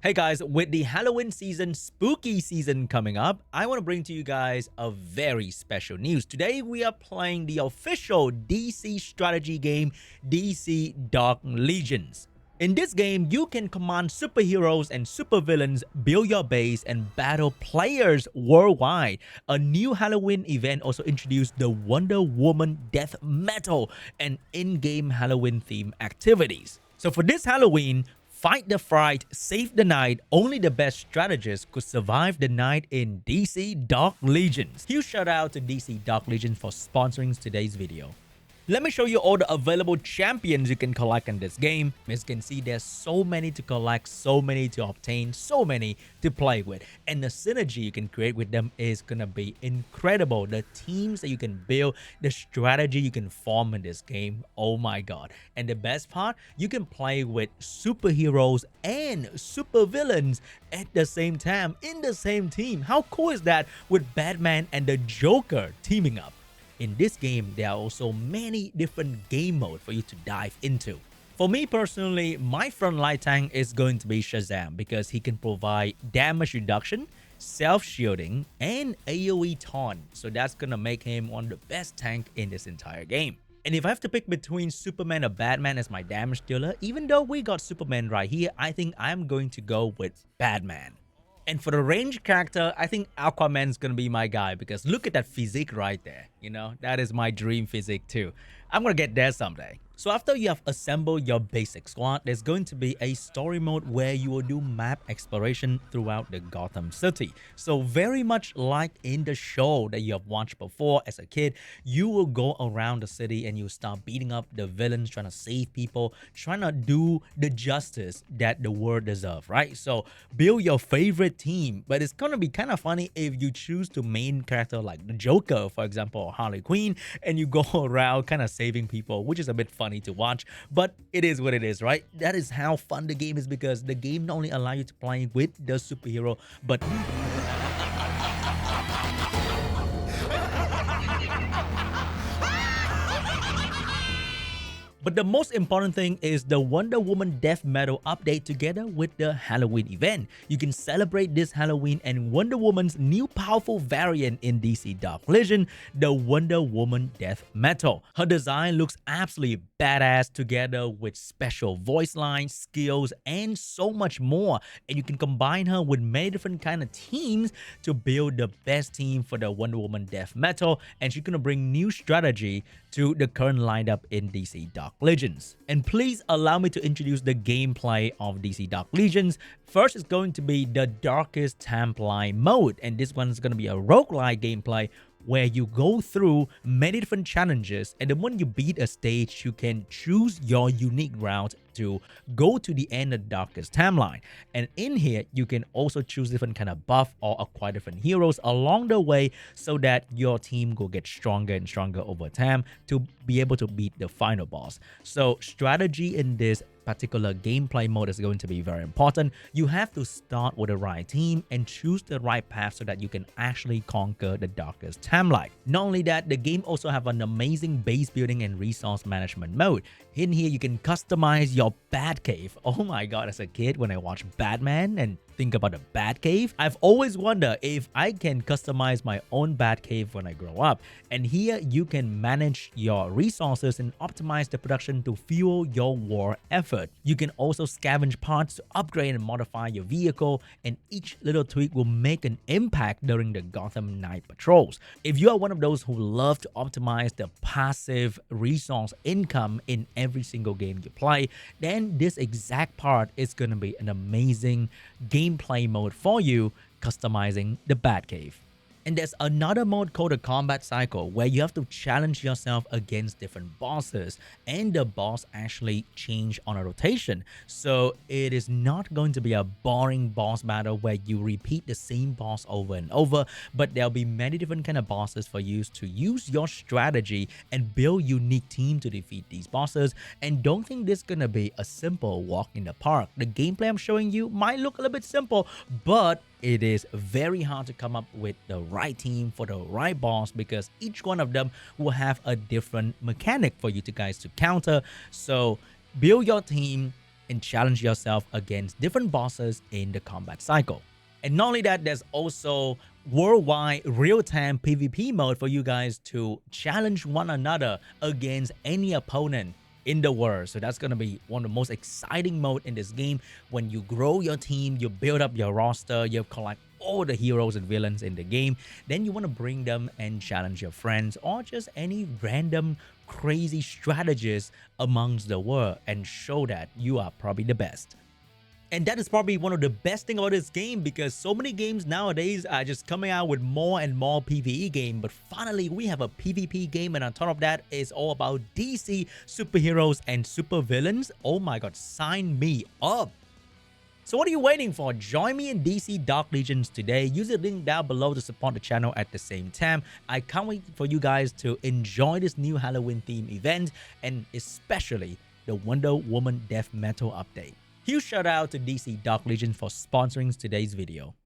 Hey guys, with the Halloween season, spooky season coming up, I want to bring to you guys a very special news. Today we are playing the official DC strategy game, DC Dark Legions. In this game, you can command superheroes and supervillains, build your base, and battle players worldwide. A new Halloween event also introduced the Wonder Woman death metal and in-game Halloween theme activities. So for this Halloween, fight the fright, save the night. Only the best strategists could survive the night in DC Dark Legions. Huge shout out to DC Dark Legions for sponsoring today's video. Let me show you all the available champions you can collect in this game. As you can see, there's so many to collect, so many to obtain, so many to play with. And the synergy you can create with them is gonna be incredible. The teams that you can build, the strategy you can form in this game, oh my god. And the best part, you can play with superheroes and supervillains at the same time, in the same team. How cool is that with Batman and the Joker teaming up? In this game, there are also many different game modes for you to dive into. For me personally, my frontline tank is going to be Shazam because he can provide damage reduction, self-shielding, and AoE taunt. So that's gonna make him one of the best tank in this entire game. And if I have to pick between Superman or Batman as my damage dealer, even though we got Superman right here, I think I'm going to go with Batman. And for the range character, I think Aquaman's gonna be my guy because look at that physique right there. You know, that is my dream physique too. I'm gonna get there someday. So after you have assembled your basic squad, there's going to be a story mode where you will do map exploration throughout the Gotham City. So very much like in the show that you have watched before as a kid, you will go around the city and you start beating up the villains, trying to save people, trying to do the justice that the world deserves, right? So build your favorite team, but it's gonna be kind of funny if you choose to main character like the Joker, for example, or Harley Quinn, and you go around kind of saving people, which is a bit funny to watch, but it is what it is, right? That is how fun the game is because the game not only allows you to play with the superhero, but the most important thing is the Wonder Woman Death Metal update together with the Halloween event. You can celebrate this Halloween and Wonder Woman's new powerful variant in DC Dark Legion, the Wonder Woman Death Metal. Her design looks absolutely badass together with special voice lines, skills, and so much more. And you can combine her with many different kind of teams to build the best team for the Wonder Woman Death Metal. And she's gonna bring new strategy to the current lineup in DC Dark Legions. And please allow me to introduce the gameplay of DC Dark Legions. First is going to be the Darkest Templar mode, and this one is going to be a roguelike gameplay where you go through many different challenges, and then when you beat a stage, you can choose your unique route to go to the end of the Darkest Timeline. And in here, you can also choose different kind of buff or acquire different heroes along the way so that your team will get stronger and stronger over time to be able to beat the final boss. So strategy in this particular gameplay mode is going to be very important. You have to start with the right team and choose the right path so that you can actually conquer the Darkest Timeline. Not only that, the game also have an amazing base building and resource management mode. In here, you can customize your Batcave. Oh my god, as a kid, when I watched Batman and think about the Batcave, I've always wondered if I can customize my own Batcave when I grow up. And here you can manage your resources and optimize the production to fuel your war effort. You can also scavenge parts to upgrade and modify your vehicle, and each little tweak will make an impact during the Gotham Night patrols. If you are one of those who love to optimize the passive resource income in every single game you play, then this exact part is going to be an amazing gameplay mode for you, customizing the Batcave. And there's another mode called the Combat Cycle where you have to challenge yourself against different bosses, and the boss actually change on a rotation. So it is not going to be a boring boss battle where you repeat the same boss over and over, but there'll be many different kind of bosses for you to use your strategy and build unique team to defeat these bosses. And don't think this is gonna be a simple walk in the park. The gameplay I'm showing you might look a little bit simple, but it is very hard to come up with the right team for the right boss because each one of them will have a different mechanic for you to guys to counter. So build your team, and challenge yourself against different bosses in the combat cycle. And not only that, there's also worldwide real-time PvP mode for you guys to challenge one another against any opponent in the world. So that's going to be one of the most exciting mode in this game. When you grow your team, you build up your roster, you collect all the heroes and villains in the game, then you want to bring them and challenge your friends or just any random crazy strategist amongst the world and show that you are probably the best. And that is probably one of the best thing about this game, because so many games nowadays are just coming out with more and more PvE game, but finally we have a PvP game, and on top of that is all about DC superheroes and supervillains. Oh my god, sign me up! So what are you waiting for? Join me in DC Dark Legions today. Use the link down below to support the channel at the same time. I can't wait for you guys to enjoy this new Halloween theme event, and especially the Wonder Woman Death Metal update. Huge shout out to DC Dark Legion for sponsoring today's video.